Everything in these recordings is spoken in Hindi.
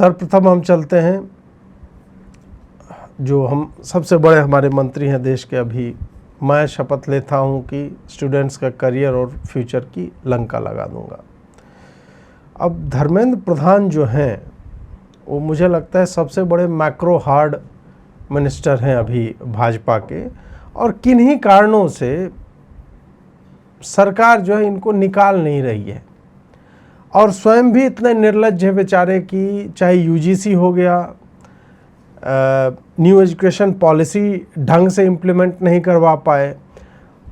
सर्वप्रथम हम चलते हैं, जो हम सबसे बड़े हमारे मंत्री हैं देश के, अभी मैं शपथ लेता हूं कि स्टूडेंट्स का करियर और फ्यूचर की लंका लगा दूंगा। अब धर्मेंद्र प्रधान जो हैं वो मुझे लगता है सबसे बड़े मैक्रो हार्ड मिनिस्टर हैं अभी भाजपा के, और किन्हीं कारणों से सरकार जो है इनको निकाल नहीं रही है, और स्वयं भी इतने निर्लज्ज हैं बेचारे कि चाहे यूजीसी हो गया, न्यू एजुकेशन पॉलिसी ढंग से इम्प्लीमेंट नहीं करवा पाए।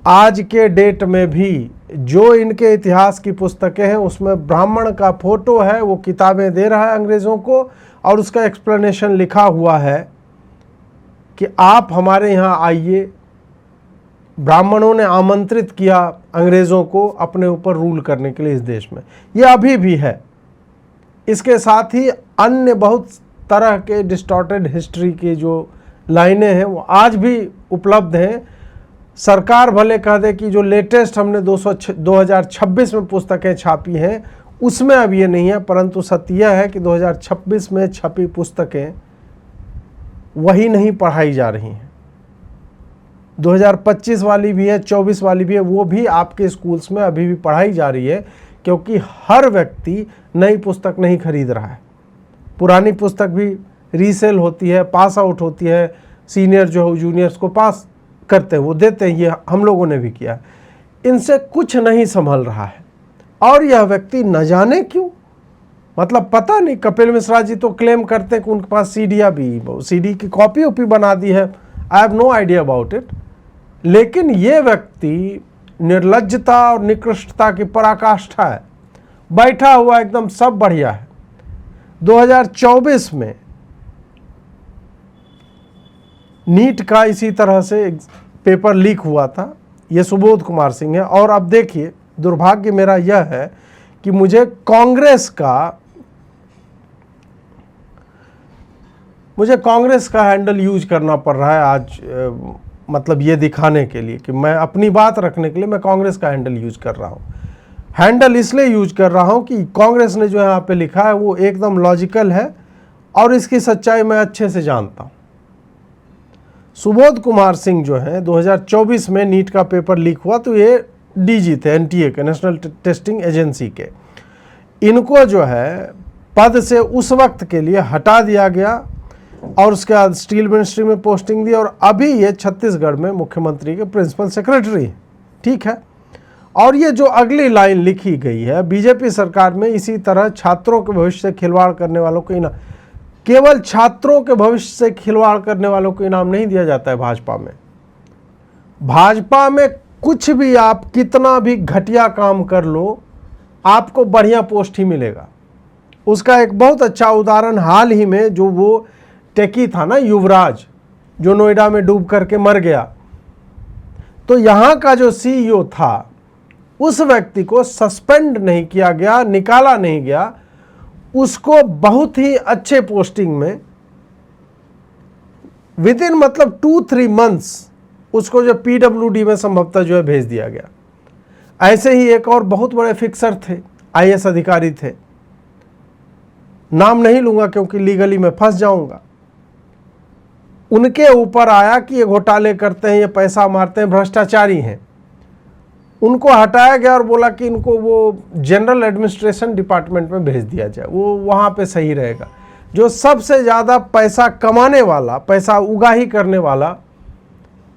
आज के डेट में भी जो इनके इतिहास की पुस्तकें हैं उसमें ब्राह्मण का फोटो है, वो किताबें दे रहा है अंग्रेज़ों को, और उसका एक्सप्लेनेशन लिखा हुआ है कि आप हमारे यहाँ आइए। ब्राह्मणों ने आमंत्रित किया अंग्रेज़ों को अपने ऊपर रूल करने के लिए इस देश में, ये अभी भी है। इसके साथ ही अन्य बहुत तरह के डिस्टॉर्टेड हिस्ट्री की जो लाइनें हैं वो आज भी उपलब्ध हैं। सरकार भले कह दे कि जो लेटेस्ट हमने 2026 में पुस्तकें छापी हैं उसमें अब ये नहीं है, परंतु सत्य यह है कि 2026 में छपी पुस्तकें वही नहीं पढ़ाई जा रही हैं। 2025 वाली भी है, 24 वाली भी है, वो भी आपके स्कूल्स में अभी भी पढ़ाई जा रही है, क्योंकि हर व्यक्ति नई पुस्तक नहीं खरीद रहा है। पुरानी पुस्तक भी रीसेल होती है, पास आउट होती है, सीनियर जो जूनियर्स को पास करते हैं वो देते हैं, ये हम लोगों ने भी किया है। इनसे कुछ नहीं संभल रहा है, और यह व्यक्ति न जाने क्यों, मतलब पता नहीं, कपिल मिश्रा जी तो क्लेम करते हैं कि उनके पास सीडियाँ भी, सीडी की कॉपी ओपी बना दी है, I have no idea about it. लेकिन ये व्यक्ति निर्लज्जता और निकृष्टता की पराकाष्ठा है, बैठा हुआ एकदम सब बढ़िया है। 2024 में नीट का इसी तरह से पेपर लीक हुआ था, ये सुबोध कुमार सिंह है। और अब देखिए, दुर्भाग्य मेरा यह है कि मुझे कांग्रेस का हैंडल यूज करना पड़ रहा है आज, मतलब ये दिखाने के लिए कि मैं अपनी बात रखने के लिए मैं कांग्रेस का हैंडल यूज कर रहा हूँ। हैंडल इसलिए यूज कर रहा हूँ कि कांग्रेस ने जो यहाँ पे लिखा है वो एकदम लॉजिकल है और इसकी सच्चाई मैं अच्छे से जानता हूँ। सुबोध कुमार सिंह जो हैं 2024 में नीट का पेपर लीक हुआ तो ये डीजी थे एनटीए के, नेशनल टेस्टिंग एजेंसी के। इनको जो है पद से उस वक्त के लिए हटा दिया गया और उसके बाद स्टील मिनिस्ट्री में पोस्टिंग दी, और अभी ये छत्तीसगढ़ में मुख्यमंत्री के प्रिंसिपल सेक्रेटरी हैं। ठीक है, और ये जो अगली लाइन लिखी गई है, बीजेपी सरकार में इसी तरह छात्रों के भविष्य से खिलवाड़ करने वालों को इनाम, केवल छात्रों के भविष्य से खिलवाड़ करने वालों को इनाम नहीं दिया जाता है भाजपा में। भाजपा में कुछ भी, आप कितना भी घटिया काम कर लो, आपको बढ़िया पोस्ट ही मिलेगा। उसका एक बहुत अच्छा उदाहरण हाल ही में जो वो टेकी था ना, युवराज, जो नोएडा में डूब करके मर गया, तो यहाँ का जो सीईओ था उस व्यक्ति को सस्पेंड नहीं किया गया, निकाला नहीं गया, उसको बहुत ही अच्छे पोस्टिंग में विद इन मतलब 2-3 मंथ्स उसको जो पीडब्ल्यूडी में संभवतः जो है भेज दिया गया। ऐसे ही एक और बहुत बड़े फिक्सर थे, आईएएस अधिकारी थे, नाम नहीं लूंगा क्योंकि लीगली मैं फंस जाऊंगा। उनके ऊपर आया कि ये घोटाले करते हैं, ये पैसा मारते हैं, भ्रष्टाचारी हैं। उनको हटाया गया और बोला कि इनको वो जनरल एडमिनिस्ट्रेशन डिपार्टमेंट में भेज दिया जाए, वो वहाँ पे सही रहेगा। जो सबसे ज़्यादा पैसा कमाने वाला, पैसा उगाही करने वाला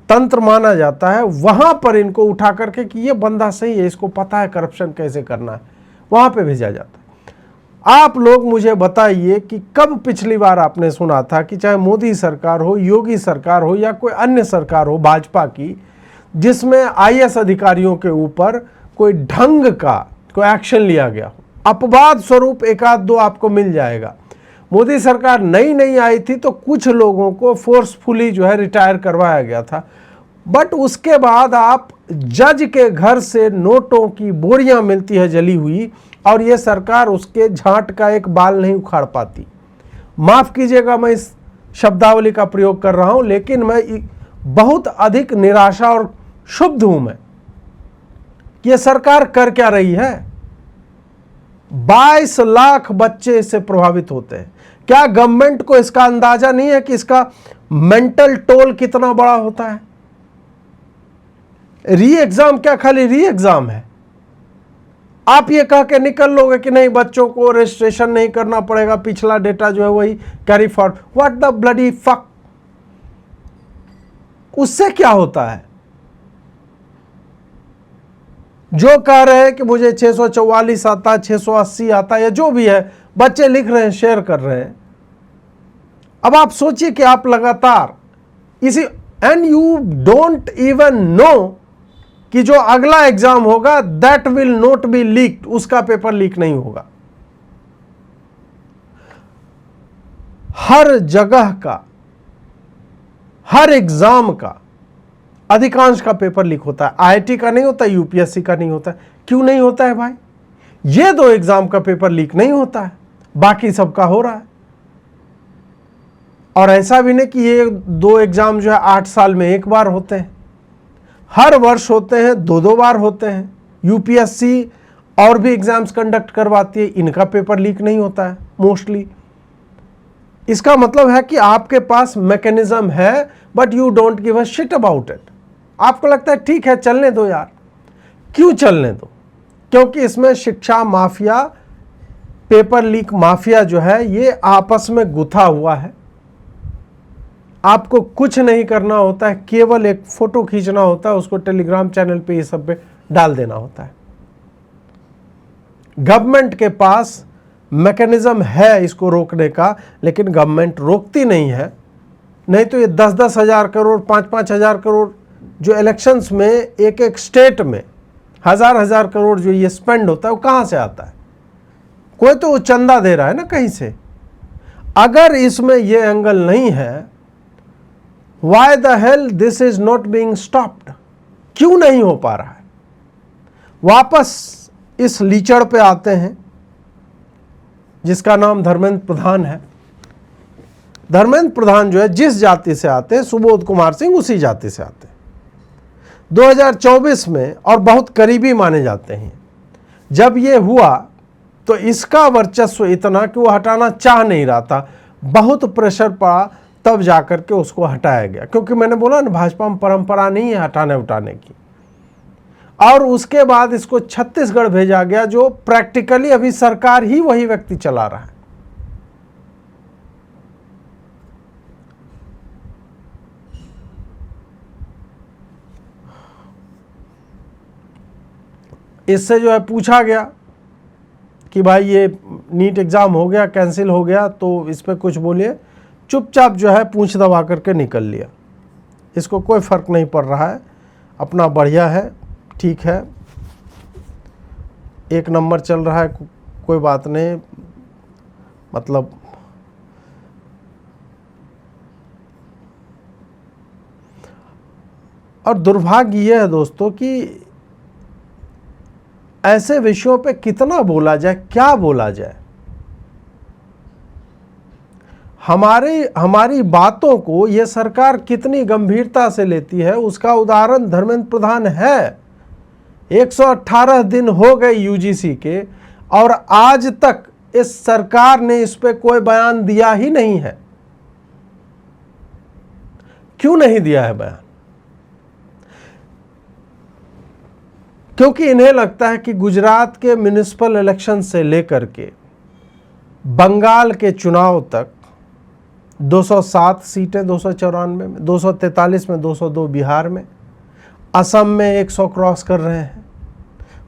तंत्र माना जाता है, वहाँ पर इनको उठा करके कि ये बंदा सही है, इसको पता है करप्शन कैसे करना है, वहाँ पे भेजा जाता है। आप लोग मुझे बताइए कि कब पिछली बार आपने सुना था कि चाहे मोदी सरकार हो, योगी सरकार हो या कोई अन्य सरकार हो भाजपा की, जिसमें आईएएस अधिकारियों के ऊपर कोई ढंग का कोई एक्शन लिया गया हो। अपवाद स्वरूप एक आध दो आपको मिल जाएगा। मोदी सरकार नई आई थी तो कुछ लोगों को फोर्सफुली जो है रिटायर करवाया गया था, बट उसके बाद आप जज के घर से नोटों की बोरियां मिलती है जली हुई, और ये सरकार उसके झांट का एक बाल नहीं उखाड़ पाती। माफ कीजिएगा मैं इस शब्दावली का प्रयोग कर रहा हूं, लेकिन मैं बहुत अधिक निराशा और क्षुब्ध हूं मैं कि ये सरकार कर क्या रही है। 22 लाख बच्चे इससे प्रभावित होते हैं। क्या गवर्नमेंट को इसका अंदाजा नहीं है कि इसका मेंटल टोल कितना बड़ा होता है? री एग्जाम क्या खाली री एग्जाम है? आप ये कह के निकल लोगे कि नहीं बच्चों को रजिस्ट्रेशन नहीं करना पड़ेगा, पिछला डेटा जो है वही carry forward. What the bloody fuck? उससे क्या होता है? जो कह रहे हैं कि मुझे 644 आता, 680 आता, या जो भी है, बच्चे लिख रहे हैं, शेयर कर रहे हैं। अब आप सोचिए कि आप लगातार इसी, and you don't even know कि जो अगला एग्जाम होगा that will not be leaked, उसका पेपर लीक नहीं होगा। हर जगह का, हर एग्जाम का अधिकांश का पेपर लीक होता है। आईआईटी का नहीं होता, यूपीएससी का नहीं होता। क्यों नहीं होता है भाई? ये दो एग्जाम का पेपर लीक नहीं होता है, बाकी सबका हो रहा है। और ऐसा भी नहीं कि ये दो एग्जाम जो है 8 साल में एक बार होते हैं, हर वर्ष होते हैं, 2-2 बार होते हैं। यूपीएससी और भी एग्जाम्स कंडक्ट करवाती है, इनका पेपर लीक नहीं होता है मोस्टली। इसका मतलब है कि आपके पास मैकेनिज्म है, but you don't give a shit about it. आपको लगता है ठीक है, चलने दो यार। क्यों चलने दो? क्योंकि इसमें शिक्षा माफिया, पेपर लीक माफिया जो है, ये आपस में गुथा हुआ है। आपको कुछ नहीं करना होता है, केवल एक फोटो खींचना होता है, उसको टेलीग्राम चैनल पे ये सब पे डाल देना होता है। गवर्नमेंट के पास मैकेनिज्म है इसको रोकने का, लेकिन गवर्नमेंट रोकती नहीं है। नहीं तो ये 10-10 हज़ार करोड़, 5-5 हज़ार करोड़ जो इलेक्शंस में एक एक स्टेट में हजार करोड़ जो ये स्पेंड होता है, वो कहाँ से आता है? कोई तो वो चंदा दे रहा है ना कहीं से। अगर इसमें ये एंगल नहीं है, Why the hell this is not being stopped? क्यों नहीं हो पा रहा है? वापस इस लीचड़ पे आते हैं जिसका नाम धर्मेंद्र प्रधान है। धर्मेंद्र प्रधान जो है जिस जाति से आते हैं, सुबोध कुमार सिंह उसी जाति से आते हैं। 2024 में, और बहुत करीबी माने जाते हैं, जब ये हुआ तो इसका वर्चस्व इतना कि वो हटाना चाह नहीं रहा था। बहुत प्रेशर पड़ा, तब जाकर के उसको हटाया गया। क्योंकि मैंने बोला ना, भाजपा में परंपरा नहीं है हटाने उठाने की। और उसके बाद इसको छत्तीसगढ़ भेजा गया, जो प्रैक्टिकली अभी सरकार ही वही व्यक्ति चला रहा है। इससे जो है पूछा गया कि भाई ये नीट एग्जाम हो गया, कैंसिल हो गया, तो इस पर कुछ बोलिए। चुपचाप जो है पूंछ दबा करके निकल लिया। इसको कोई फर्क नहीं पड़ रहा है, अपना बढ़िया है, ठीक है, एक नंबर चल रहा है, कोई बात नहीं। मतलब और दुर्भाग्य ये है दोस्तों कि ऐसे विषयों पे कितना बोला जाए, क्या बोला जाए। हमारी बातों को ये सरकार कितनी गंभीरता से लेती है, उसका उदाहरण धर्मेंद्र प्रधान है। 118 दिन हो गए यूजीसी के, और आज तक इस सरकार ने इस पे कोई बयान दिया ही नहीं है। क्यों नहीं दिया है बयान? क्योंकि इन्हें लगता है कि गुजरात के म्युनिसिपल इलेक्शन से लेकर के बंगाल के चुनाव तक 207 सीटें 294 में, 243 में, 202 बिहार में, असम में 100 क्रॉस कर रहे हैं,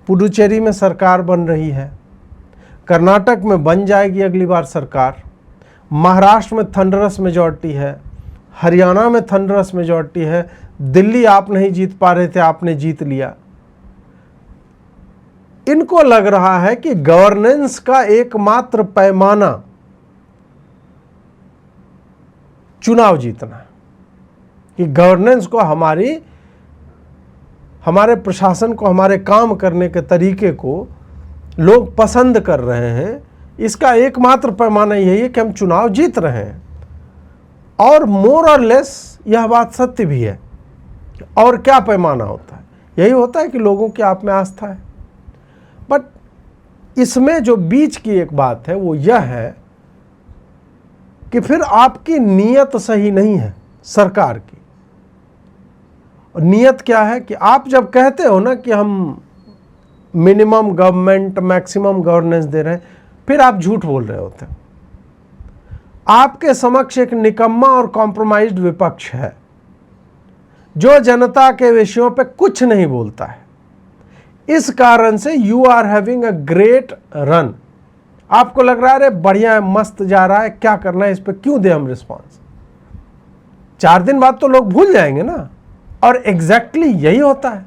पुडुचेरी में सरकार बन रही है, कर्नाटक में बन जाएगी अगली बार सरकार, महाराष्ट्र में थंडरस मेजॉरिटी है, हरियाणा में थंडरस मेजॉरिटी है, दिल्ली आप नहीं जीत पा रहे थे, आपने जीत लिया। इनको लग रहा है कि गवर्नेंस का एकमात्र पैमाना चुनाव जीतना है, कि गवर्नेंस को, हमारे प्रशासन को, हमारे काम करने के तरीके को लोग पसंद कर रहे हैं। इसका एकमात्र पैमाना यही है कि हम चुनाव जीत रहे हैं। और मोर और लेस यह बात सत्य भी है। और क्या पैमाना होता है? यही होता है कि लोगों की आप में आस्था है। बट इसमें जो बीच की एक बात है वो यह है कि फिर आपकी नीयत सही नहीं है सरकार की। और नीयत क्या है कि आप जब कहते हो ना कि हम मिनिमम गवर्नमेंट मैक्सिमम गवर्नेंस दे रहे हैं, फिर आप झूठ बोल रहे होते हैं। आपके समक्ष एक निकम्मा और कॉम्प्रोमाइज्ड विपक्ष है जो जनता के विषयों पे कुछ नहीं बोलता है। इस कारण से you are having a great run. आपको लग रहा है अरे बढ़िया है, मस्त जा रहा है, क्या करना है, इस पे क्यों दे हम रिस्पॉन्स। 4 दिन बाद तो लोग भूल जाएंगे ना। और एग्जैक्टली यही होता है।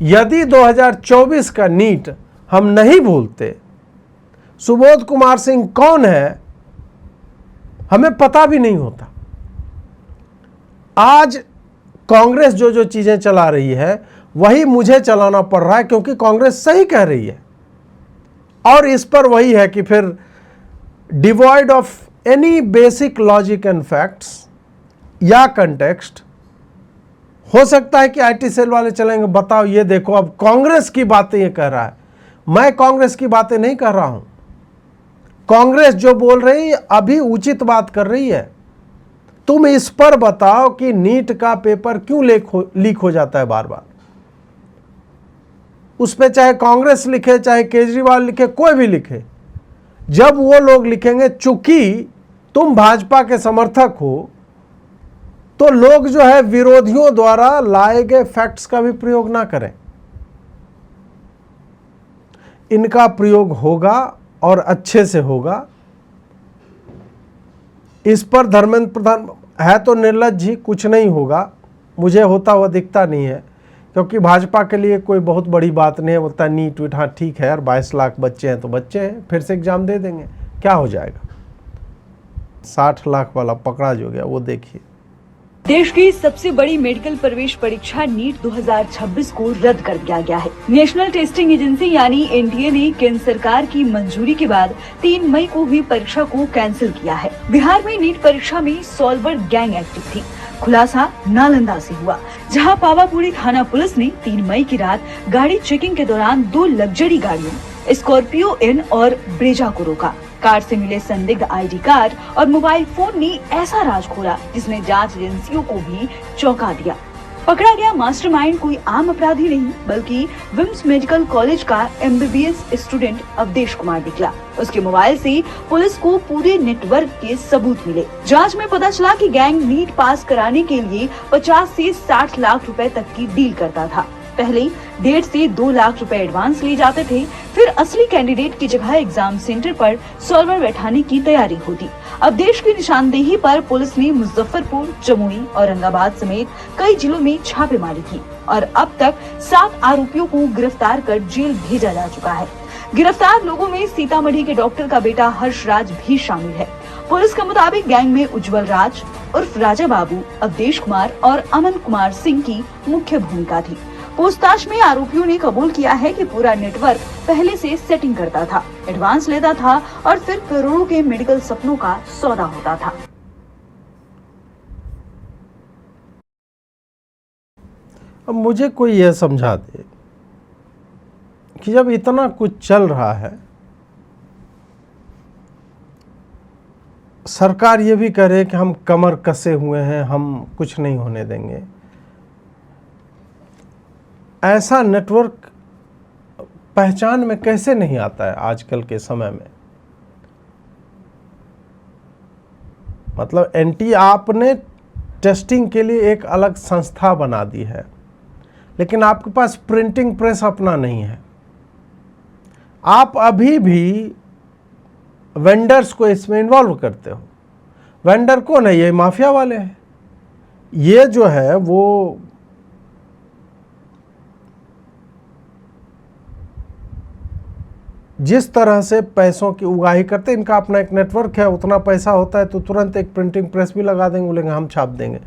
यदि 2024 का नीट हम नहीं भूलते, सुबोध कुमार सिंह कौन है हमें पता भी नहीं होता। आज कांग्रेस जो जो चीजें चला रही है वही मुझे चलाना पड़ रहा है, क्योंकि कांग्रेस सही कह रही है। और इस पर वही है कि फिर devoid of any basic logic and facts या कंटेक्स्ट, हो सकता है कि आईटी सेल वाले चलेंगे, बताओ ये देखो अब कांग्रेस की बातें ये कह रहा है। मैं कांग्रेस की बातें नहीं कर रहा हूं। कांग्रेस जो बोल रही है अभी उचित बात कर रही है। तुम इस पर बताओ कि नीट का पेपर क्यों लीक हो जाता है बार बार। उस पर चाहे कांग्रेस लिखे, चाहे केजरीवाल लिखे, कोई भी लिखे, जब वो लोग लिखेंगे चूंकि तुम भाजपा के समर्थक हो, तो लोग जो है विरोधियों द्वारा लाए गए फैक्ट्स का भी प्रयोग ना करें। इनका प्रयोग होगा और अच्छे से होगा। इस पर धर्मेंद्र प्रधान है तो निर्लज्ज ही, कुछ नहीं होगा, मुझे होता हुआ दिखता नहीं है, क्योंकि भाजपा के लिए कोई बहुत बड़ी बात नहीं है। बोलता है नीट वीट, हाँ ठीक है यार, 22 लाख बच्चे हैं तो बच्चे हैं, फिर से एग्जाम दे देंगे, क्या हो जाएगा। 60 लाख वाला पकड़ा जो गया वो देखिए। देश की सबसे बड़ी मेडिकल प्रवेश परीक्षा नीट 2026 को रद्द कर दिया गया है। नेशनल टेस्टिंग एजेंसी यानी एनटीए ने केंद्र सरकार की मंजूरी के बाद 3 मई को हुई परीक्षा को कैंसिल किया है। बिहार में नीट परीक्षा में सॉल्वर गैंग एक्टिव थी। खुलासा नालंदा से हुआ, जहां पावापुरी थाना पुलिस ने 3 मई की रात गाड़ी चेकिंग के दौरान 2 लग्जरी गाड़ियों स्कॉर्पियो इन और ब्रेजा को रोका। कार से मिले संदिग्ध आईडी कार्ड और मोबाइल फोन ने ऐसा राज खोला जिसने जांच एजेंसियों को भी चौंका दिया। पकड़ा गया मास्टरमाइंड कोई आम अपराधी नहीं, बल्कि विम्स मेडिकल कॉलेज का एमबीबीएस स्टूडेंट अवधेश कुमार निकला। उसके मोबाइल से पुलिस को पूरे नेटवर्क के सबूत मिले। जांच में पता चला कि गैंग नीट पास कराने के लिए 50 से 60 लाख रुपए तक की डील करता था। पहले 1.5 से 2 लाख रुपए एडवांस लिए जाते थे, फिर असली कैंडिडेट की जगह एग्जाम सेंटर पर सॉल्वर बैठाने की तैयारी होती। अवधेश की निशानदेही पर पुलिस ने मुजफ्फरपुर, जमुई, औरंगाबाद समेत कई जिलों में छापेमारी की और अब तक 7 आरोपियों को गिरफ्तार कर जेल भेजा जा चुका है। गिरफ्तार लोगों में सीतामढ़ी के डॉक्टर का बेटा हर्ष राज भी शामिल है। पुलिस के मुताबिक गैंग में उज्जवल राज उर्फ राजा बाबू, अवधेश कुमार और अमन कुमार सिंह की मुख्य भूमिका थी। पूछताछ में आरोपियों ने कबूल किया है कि पूरा नेटवर्क पहले से सेटिंग करता था, एडवांस लेता था और फिर करोड़ों के मेडिकल सपनों का सौदा होता था। अब मुझे कोई यह समझा दे कि जब इतना कुछ चल रहा है, सरकार ये भी कह रही है कि हम कमर कसे हुए हैं, हम कुछ नहीं होने देंगे। ऐसा नेटवर्क पहचान में कैसे नहीं आता है आजकल के समय में। मतलब एनटी आपने टेस्टिंग के लिए एक अलग संस्था बना दी है, लेकिन आपके पास प्रिंटिंग प्रेस अपना नहीं है। आप अभी भी वेंडर्स को इसमें इन्वॉल्व करते हो। वेंडर कौन है? ये माफिया वाले हैं। ये जो है वो जिस तरह से पैसों की उगाही करते हैं, इनका अपना एक नेटवर्क है। उतना पैसा होता है तो तुरंत एक प्रिंटिंग प्रेस भी लगा देंगे, बोलेंगे हम छाप देंगे।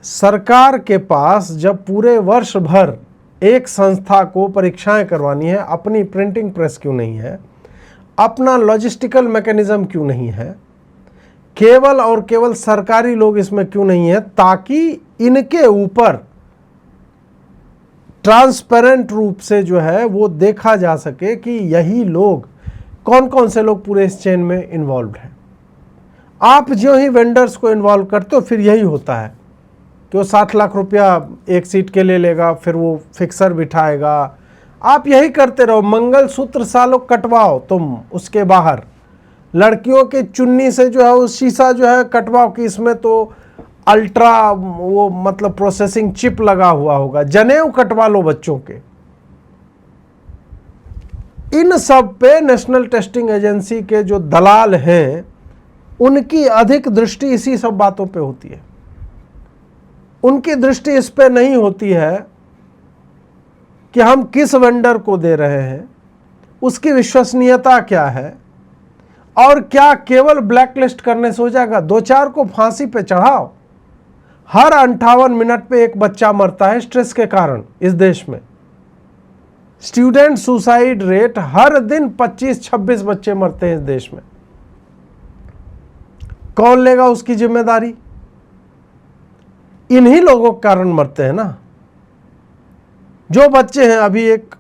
सरकार के पास जब पूरे वर्ष भर एक संस्था को परीक्षाएं करवानी है, अपनी प्रिंटिंग प्रेस क्यों नहीं है? अपना लॉजिस्टिकल मैकेनिज्म क्यों नहीं है? केवल और केवल सरकारी लोग इसमें क्यों नहीं है? ताकि इनके ऊपर ट्रांसपेरेंट रूप से जो है वो देखा जा सके कि यही लोग, कौन कौन से लोग पूरे इस चेन में इन्वॉल्व हैं। आप जो ही वेंडर्स को इन्वॉल्व करते हो फिर यही होता है कि वो 60 लाख रुपया एक सीट के लिए लेगा, फिर वो फिक्सर बिठाएगा। आप यही करते रहो, मंगलसूत्र सालों कटवाओ तुम उसके बाहर, लड़कियों के चुन्नी से जो है वो शीशा जो है कटवाओ कि इसमें तो अल्ट्रा वो मतलब प्रोसेसिंग चिप लगा हुआ होगा, जनेऊ कटवा लो बच्चों के। इन सब पे नेशनल टेस्टिंग एजेंसी के जो दलाल हैं उनकी अधिक दृष्टि इसी सब बातों पे होती है। उनकी दृष्टि इस पे नहीं होती है कि हम किस वेंडर को दे रहे हैं, उसकी विश्वसनीयता क्या है, और क्या केवल ब्लैकलिस्ट करने से हो जाएगा। दो चार को फांसी पे चढ़ाओ। हर 58 मिनट पे एक बच्चा मरता है स्ट्रेस के कारण इस देश में। स्टूडेंट सुसाइड रेट हर दिन 25-26 बच्चे मरते हैं इस देश में। कौन लेगा उसकी जिम्मेदारी? इन्हीं लोगों के कारण मरते हैं ना। जो बच्चे हैं, अभी एक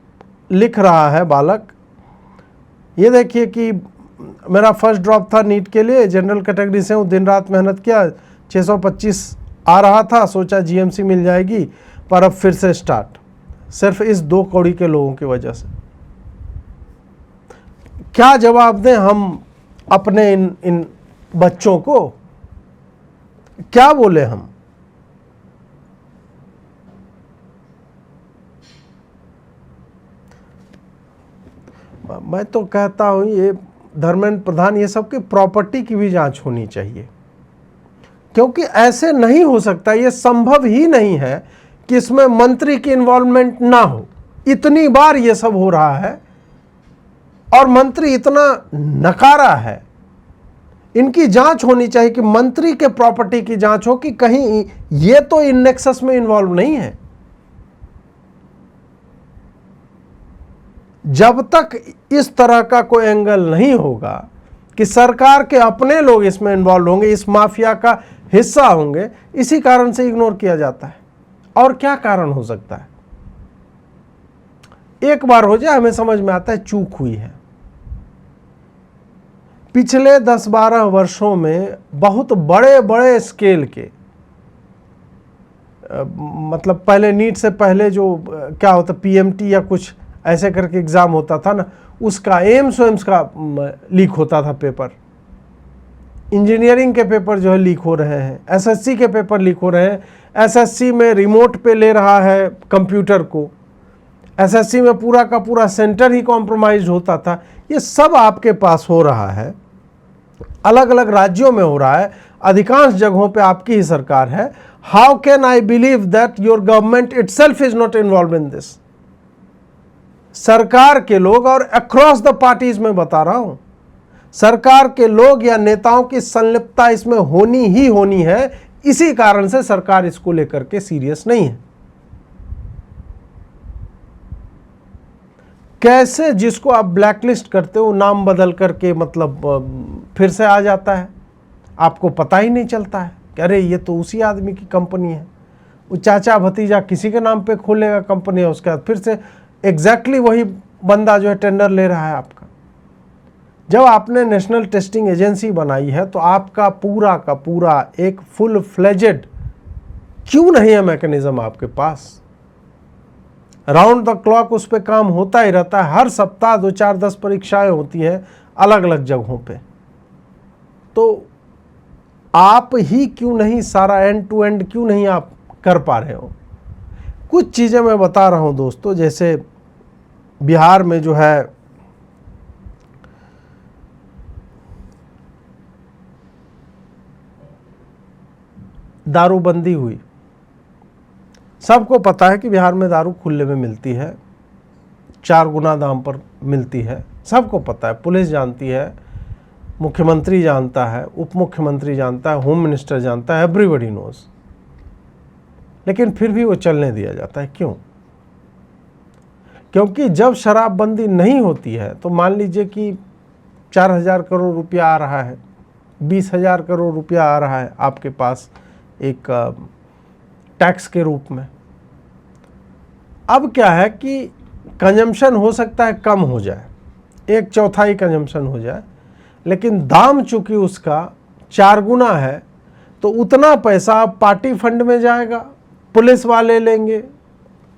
लिख रहा है बालक, ये देखिए कि मेरा फर्स्ट ड्रॉप था नीट के लिए, जनरल कैटेगरी से हूँ, दिन रात मेहनत किया, 625 आ रहा था, सोचा जीएमसी मिल जाएगी, पर अब फिर से स्टार्ट, सिर्फ इस 2 कौड़ी के लोगों की वजह से। क्या जवाब दें हम अपने इन बच्चों को? क्या बोले हम? मैं तो कहता हूं ये धर्मेंद्र प्रधान, ये सब की प्रॉपर्टी की भी जांच होनी चाहिए, क्योंकि ऐसे नहीं हो सकता, ये संभव ही नहीं है कि इसमें मंत्री की इन्वॉल्वमेंट ना हो। इतनी बार ये सब हो रहा है और मंत्री इतना नकारा है। इनकी जांच होनी चाहिए कि मंत्री के प्रॉपर्टी की जांच हो कि कहीं ये तो इन नेक्सस में इन्वॉल्व नहीं है। जब तक इस तरह का कोई एंगल नहीं होगा कि सरकार के अपने लोग इसमें इन्वॉल्व होंगे, इस माफिया का हिस्सा होंगे, इसी कारण से इग्नोर किया जाता है। और क्या कारण हो सकता है? एक बार हो जाए हमें समझ में आता है चूक हुई है। पिछले 10-12 वर्षों में बहुत बड़े बड़े स्केल के मतलब पहले नीट से पहले जो क्या होता पीएमटी या कुछ ऐसे करके एग्जाम होता था ना, उसका एम्स का लीक होता था पेपर। इंजीनियरिंग के पेपर जो है लीक हो रहे हैं, एसएससी के पेपर लीक हो रहे हैं। एसएससी में रिमोट पे ले रहा है कंप्यूटर को, एसएससी में पूरा का पूरा सेंटर ही कॉम्प्रोमाइज होता था। ये सब आपके पास हो रहा है, अलग अलग राज्यों में हो रहा है, अधिकांश जगहों पे आपकी ही सरकार है। How can I believe that your government itself is not involve in this? सरकार के लोग, और अक्रॉस द पार्टीज में बता रहा हूं, सरकार के लोग या नेताओं की संलिप्तता इसमें होनी ही होनी है। इसी कारण से सरकार इसको लेकर के सीरियस नहीं है। कैसे जिसको आप ब्लैकलिस्ट करते हो नाम बदल करके मतलब फिर से आ जाता है, आपको पता ही नहीं चलता है कि अरे ये तो उसी आदमी की कंपनी है। वो चाचा भतीजा किसी के नाम पे खोलेगा कंपनी है, उसके बाद फिर से एग्जैक्टली वही बंदा जो है टेंडर ले रहा है आपका। जब आपने नेशनल टेस्टिंग एजेंसी बनाई है तो आपका पूरा का पूरा एक फुल फ्लेजेड क्यों नहीं है मैकेनिज्म आपके पास? राउंड द क्लॉक उस पर काम होता ही रहता है। हर सप्ताह 2-4-10 परीक्षाएं होती हैं अलग अलग जगहों पे। तो आप ही क्यों नहीं सारा एंड टू एंड क्यों नहीं आप कर पा रहे हो? कुछ चीज़ें मैं बता रहा हूं दोस्तों, जैसे बिहार में जो है दारूबंदी हुई। सबको पता है कि बिहार में दारू खुले में मिलती है, 4 गुना दाम पर मिलती है। सबको पता है, पुलिस जानती है, मुख्यमंत्री जानता है, उप मुख्यमंत्री जानता है, होम मिनिस्टर जानता है, एवरीबॉडी नोज। लेकिन फिर भी वो चलने दिया जाता है। क्यों? क्योंकि जब शराबबंदी नहीं होती है तो मान लीजिए कि 4,000 करोड़ रुपया आ रहा है, 20,000 करोड़ रुपया आ रहा है आपके पास एक टैक्स के रूप में। अब क्या है कि कंजम्पशन हो सकता है कम हो जाए, 1/4 कंजम्पशन हो जाए, लेकिन दाम चूंकि उसका 4 गुना है तो उतना पैसा पार्टी फंड में जाएगा, पुलिस वाले लेंगे,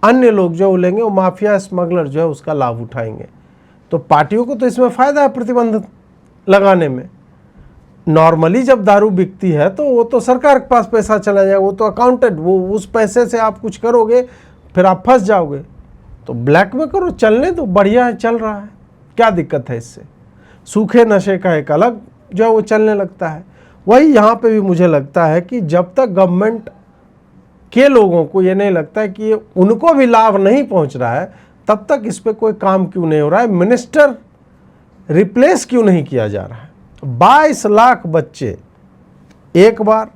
अन्य लोग जो लेंगे, वो माफिया स्मगलर जो है उसका लाभ उठाएंगे। तो पार्टियों को तो इसमें फ़ायदा है प्रतिबंध लगाने में। नॉर्मली जब दारू बिकती है तो वो तो सरकार के पास पैसा चला जाएगा, वो तो अकाउंटेड, वो उस पैसे से आप कुछ करोगे फिर आप फंस जाओगे। तो ब्लैक में करो, चलने दो, बढ़िया है, चल रहा है, क्या दिक्कत है इससे। सूखे नशे का एक अलग जो है वो चलने लगता है। वही यहाँ पे भी मुझे लगता है कि जब तक गवर्नमेंट के लोगों को ये नहीं लगता है कि उनको भी लाभ नहीं पहुँच रहा है, तब तक इस पर कोई काम क्यों नहीं हो रहा है, मिनिस्टर रिप्लेस क्यों नहीं किया जा रहा है। 22 लाख बच्चे एक बार,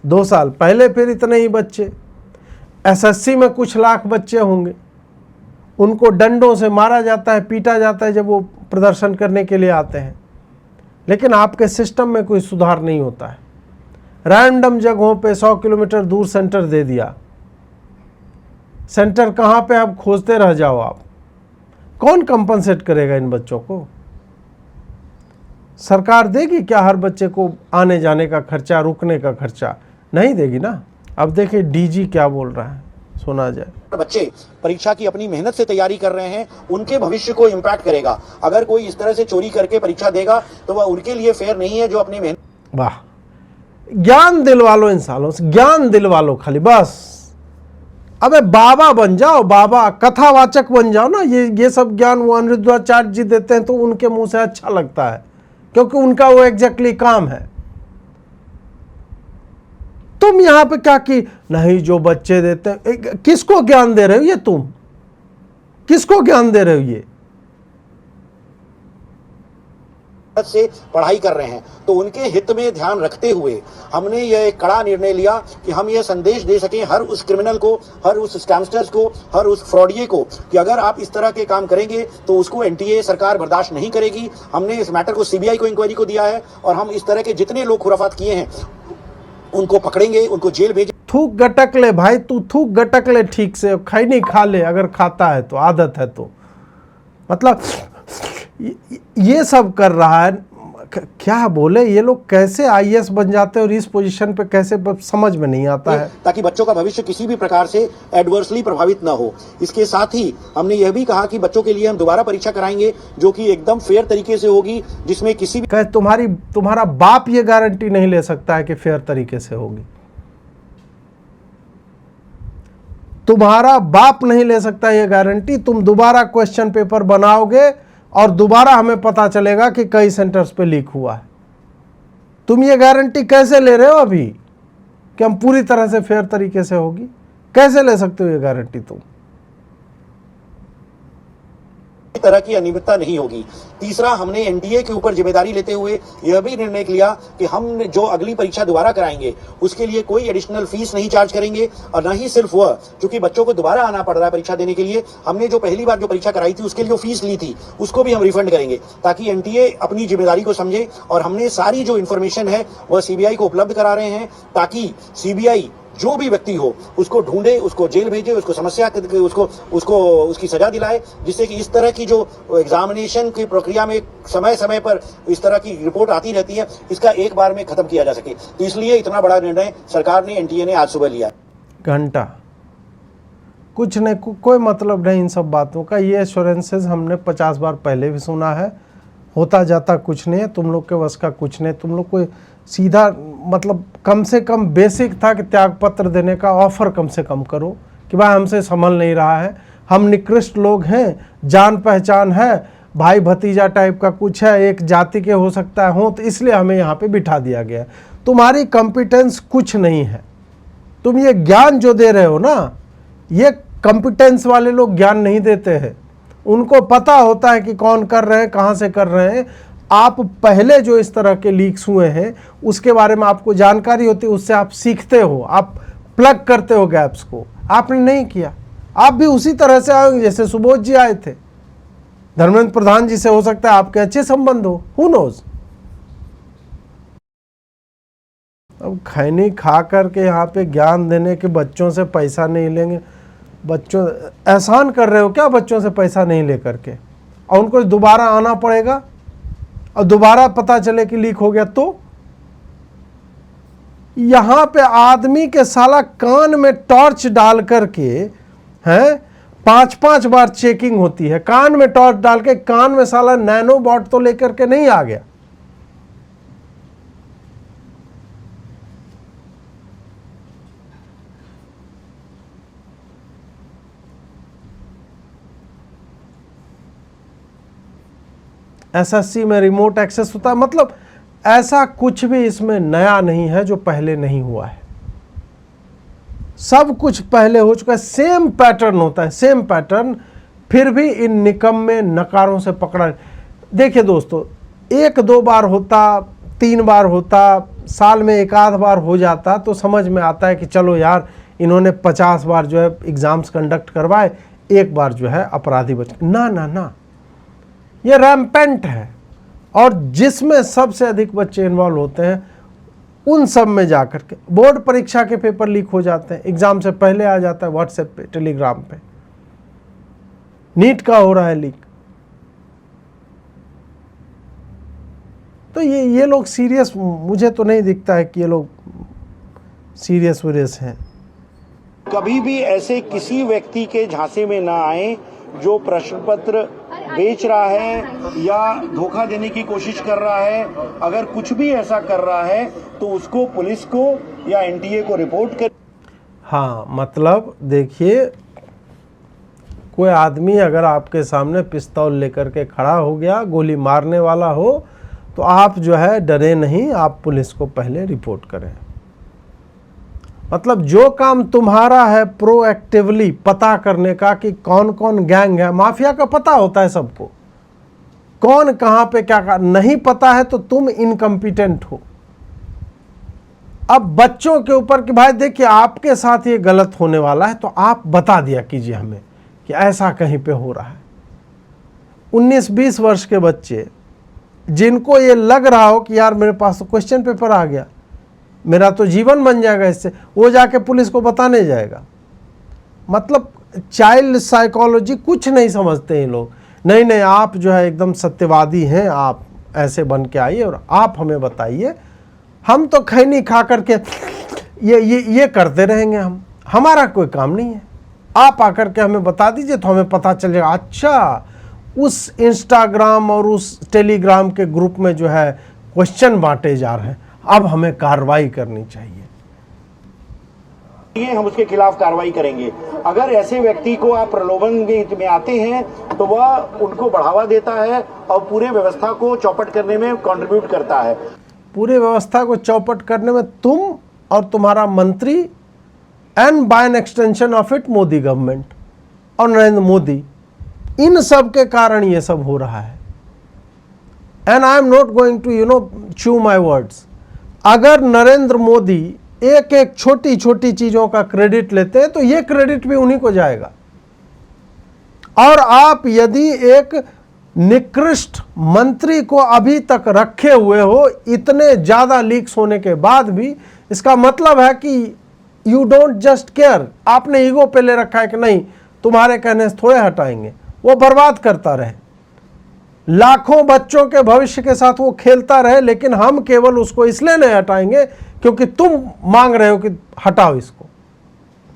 2 साल पहले फिर इतने ही बच्चे, एसएससी में कुछ लाख बच्चे होंगे, उनको डंडों से मारा जाता है, पीटा जाता है जब वो प्रदर्शन करने के लिए आते हैं। लेकिन आपके सिस्टम में कोई सुधार नहीं होता है। रैंडम जगहों पे 100 किलोमीटर दूर सेंटर दे दिया, सेंटर कहाँ पे आप खोजते रह जाओ आप। कौन कंपनसेट करेगा इन बच्चों को? सरकार देगी क्या हर बच्चे को आने जाने का खर्चा, रुकने का खर्चा? नहीं देगी ना। अब देखिए डीजी क्या बोल रहा है, सुना जाए। बच्चे परीक्षा की अपनी मेहनत से तैयारी कर रहे हैं, उनके भविष्य को इम्पैक्ट करेगा। अगर कोई इस तरह से चोरी करके परीक्षा देगा तो वह उनके लिए फेयर नहीं है जो अपनी मेहनत। वाह, ज्ञान दिलवा लो इन सालों से, ज्ञान दिलवा लो खाली बस। अबे बाबा बन जाओ, बाबा कथावाचक बन जाओ ना। ये सब ज्ञान वो अनिरुद्धाचार्य जी देते हैं तो उनके मुंह से अच्छा लगता है, क्योंकि उनका वो एग्जैक्टली काम है। तुम यहां पे क्या कि नहीं जो बच्चे देते हैं, किसको ज्ञान दे रहे हो ये? तुम किसको ज्ञान दे रहे हो ये? से पढ़ाई कर रहे हैं तो उनके हित में ध्यान रखते हुए हमने यह एक कड़ा निर्णय लिया कि हम यह संदेश दे सकें हर उस क्रिमिनल को, हर उस स्कैमस्टर्स को, हर उस फ्रॉडिये को कि अगर आप इस तरह के काम करेंगे तो उसको एनटीए सरकार बर्दाश्त नहीं करेगी। हमने इस मैटर को सीबीआई को इंक्वायरी को दिया है और हम इस तरह के जितने लोग खुराफात किए हैं उनको पकड़ेंगे, उनको जेल भेजेंगे। थूक गटक ले भाई, तू थूक गटक ले ठीक से, खाई नहीं खा ले अगर खाता है तो, आदत है तो। मतलब ये सब कर रहा है, क्या बोले ये लोग, कैसे आईएएस बन जाते हैं और इस पोजीशन पे कैसे, समझ में नहीं आता है। ताकि बच्चों का भविष्य किसी भी प्रकार से एडवर्सली प्रभावित ना हो। इसके साथ ही हमने यह भी कहा कि बच्चों के लिए हम दोबारा परीक्षा कराएंगे जो कि एकदम फेयर तरीके से होगी, जिसमें किसी भी तुम्हारा बाप ये गारंटी नहीं ले सकता है कि फेयर तरीके से होगी। तुम्हारा बाप नहीं ले सकता ये गारंटी। तुम दोबारा क्वेश्चन पेपर बनाओगे और दोबारा हमें पता चलेगा कि कई सेंटर्स पे लीक हुआ है। तुम ये गारंटी कैसे ले रहे हो अभी कि हम पूरी तरह से फेयर तरीके से होगी? कैसे ले सकते हो ये गारंटी तुम? तरह की अनियमितता नहीं होगी। तीसरा, हमने एनटीए के ऊपर जिम्मेदारी लेते हुए यह भी निर्णय लिया कि हम जो अगली परीक्षा दोबारा कराएंगे उसके लिए कोई एडिशनल फीस नहीं चार्ज करेंगे। और न ही सिर्फ वह, क्योंकि बच्चों को दोबारा आना पड़ रहा है परीक्षा देने के लिए, हमने जो पहली बार जो परीक्षा कराई थी उसके लिए जो फीस ली थी उसको भी हम रिफंड करेंगे, ताकि एनटीए अपनी जिम्मेदारी को समझे। और हमने सारी जो इन्फॉर्मेशन है वह सीबीआई को उपलब्ध करा रहे हैं, ताकि सीबीआई जो भी व्यक्ति हो उसको ढूंढे, उसको जेल भेजे, उसको समस्या उसको उसकी सजा दिलाए, जिससे कि इस तरह की जो एग्जामिनेशन की प्रक्रिया में समय समय पर इस तरह की रिपोर्ट आती रहती है, इसका एक बार में खत्म किया जा सके। तो इसलिए इतना बड़ा निर्णय सरकार ने, एनटीए ने आज सुबह लिया। घंटा कुछ नहीं, कोई मतलब नहीं इन सब बातों का। ये एश्योरेंसेस हमने 50 बार पहले भी सुना है, होता जाता कुछ नहीं है, तुम लोग के वश का कुछ नहीं। तुम लोग कोई सीधा, मतलब कम से कम बेसिक था कि त्यागपत्र देने का ऑफर कम से कम करो कि भाई हमसे संभल नहीं रहा है, हम निकृष्ट लोग हैं, जान पहचान है, भाई भतीजा टाइप का कुछ है, एक जाति के हो सकता है हो, तो इसलिए हमें यहाँ पे बिठा दिया गया। तुम्हारी कॉम्पिटेंस कुछ नहीं है। तुम ये ज्ञान जो दे रहे हो ना, ये कॉम्पिटेंस वाले लोग ज्ञान नहीं देते हैं। उनको पता होता है कि कौन कर रहे हैं, कहाँ से कर रहे हैं। आप पहले जो इस तरह के लीक्स हुए हैं उसके बारे में आपको जानकारी होती है, उससे आप सीखते हो, आप प्लग करते हो गैप्स को। आपने नहीं किया। आप भी उसी तरह से आएंगे जैसे सुबोध जी आए थे। धर्मेंद्र प्रधान जी से हो सकता है आपके अच्छे संबंध हो, हु नोज। अब खैनी खा करके यहाँ पे ज्ञान देने के बच्चों से पैसा नहीं लेंगे। बच्चों एहसान कर रहे हो क्या बच्चों से पैसा नहीं लेकर के? और उनको दोबारा आना पड़ेगा और दोबारा पता चले कि लीक हो गया तो यहाँ पे आदमी के साला कान में टॉर्च डाल करके हैं 5-5 बार चेकिंग होती है। कान में टॉर्च डाल के, कान में साला नैनो बॉट तो लेकर के नहीं आ गया। एसएससी में रिमोट एक्सेस होता है, मतलब ऐसा कुछ भी इसमें नया नहीं है जो पहले नहीं हुआ है। सब कुछ पहले हो चुका है, सेम पैटर्न होता है, सेम पैटर्न। फिर भी इन निकम्मे नकारों से पकड़ा। देखिए दोस्तों, 1-2 बार होता, 3 बार होता, साल में 1-आध बार हो जाता तो समझ में आता है कि चलो यार इन्होंने 50 बार जो है एग्जाम्स कंडक्ट करवाए, 1 बार जो है अपराधी बच। ना ना ना, ये रैम्पेंट है। और जिसमें सबसे अधिक बच्चे इन्वॉल्व होते हैं उन सब में जाकर के बोर्ड परीक्षा के पेपर लीक हो जाते हैं, एग्जाम से पहले आ जाता है व्हाट्सएप पे, टेलीग्राम पे। नीट का हो रहा है लीक। तो ये लोग सीरियस, मुझे तो नहीं दिखता है कि ये लोग सीरियस हैं। कभी भी ऐसे किसी व्यक्ति के झांसे में ना आए जो प्रश्न पत्र बेच रहा है या धोखा देने की कोशिश कर रहा है। अगर कुछ भी ऐसा कर रहा है तो उसको पुलिस को या एनटीए को रिपोर्ट कर। हाँ, मतलब देखिए, कोई आदमी अगर आपके सामने पिस्तौल लेकर के खड़ा हो गया, गोली मारने वाला हो, तो आप जो है डरे नहीं, आप पुलिस को पहले रिपोर्ट करें। मतलब जो काम तुम्हारा है प्रोएक्टिवली पता करने का कि कौन कौन गैंग है, माफिया का पता होता है सबको, कौन कहां पे क्या कर, नहीं पता है तो तुम इनकम्पिटेंट हो। अब बच्चों के ऊपर कि भाई देखिए आपके साथ ये गलत होने वाला है तो आप बता दिया कीजिए हमें कि ऐसा कहीं पे हो रहा है। 19-20 वर्ष के बच्चे जिनको ये लग रहा हो कि यार मेरे पास तो क्वेश्चन पेपर आ गया, मेरा तो जीवन बन जाएगा इससे, वो जाके पुलिस को बताने जाएगा। मतलब चाइल्ड साइकोलॉजी कुछ नहीं समझते हैं लोग। नहीं नहीं, आप जो है एकदम सत्यवादी हैं, आप ऐसे बन के आइए और आप हमें बताइए, हम तो खैनी खा करके ये करते रहेंगे, हमारा कोई काम नहीं है। आप आकर के हमें बता दीजिए तो हमें पता चलेगा। अच्छा, उस इंस्टाग्राम और उस टेलीग्राम के ग्रुप में जो है क्वेश्चन बांटे जा रहे हैं, अब हमें कार्रवाई करनी चाहिए। हम उसके खिलाफ कार्रवाई करेंगे। अगर ऐसे व्यक्ति को आप प्रलोभन में आते हैं तो वह उनको बढ़ावा देता है और पूरे व्यवस्था को चौपट करने में कंट्रीब्यूट करता है। पूरे व्यवस्था को चौपट करने में तुम और तुम्हारा मंत्री and by an extension of it Modi government और नरेंद्र मोदी, इन सब के कारण ये सब हो रहा है। And I am not going to chew my words. अगर नरेंद्र मोदी एक एक छोटी छोटी चीजों का क्रेडिट लेते हैं तो ये क्रेडिट भी उन्हीं को जाएगा। और आप यदि एक निकृष्ट मंत्री को अभी तक रखे हुए हो इतने ज्यादा लीक्स होने के बाद भी, इसका मतलब है कि यू डोंट जस्ट केयर। आपने ईगो पे ले रखा है कि नहीं तुम्हारे कहने से थोड़े हटाएंगे, वो बर्बाद करता रहे, लाखों बच्चों के भविष्य के साथ वो खेलता रहे, लेकिन हम केवल उसको इसलिए नहीं हटाएंगे क्योंकि तुम मांग रहे हो कि हटाओ इसको,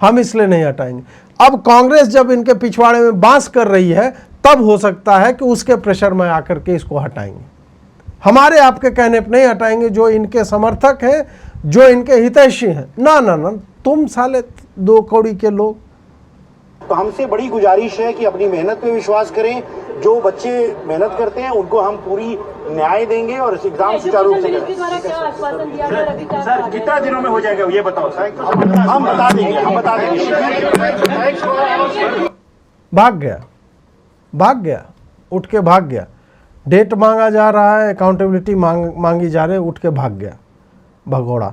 हम इसलिए नहीं हटाएंगे। अब कांग्रेस जब इनके पिछवाड़े में बांस कर रही है तब हो सकता है कि उसके प्रेशर में आकर के इसको हटाएंगे। हमारे आपके कहने पर नहीं हटाएंगे, जो इनके समर्थक हैं, जो इनके हितैषी हैं। ना ना ना, तुम साले 2 कौड़ी के लोग। तो हमसे बड़ी गुजारिश है कि अपनी मेहनत पे विश्वास करें। जो बच्चे मेहनत करते हैं उनको हम पूरी न्याय देंगे और इस एग्जाम सुचारू रूप से करेंगे। सर कितना दिनों में हो जाएगा ये बताओ सर। हम बता देंगे। भाग गया, उठ के भाग गया। डेट मांगा जा रहा है, अकाउंटेबिलिटी मांगी जा रही है, उठ के भाग गया भगोड़ा।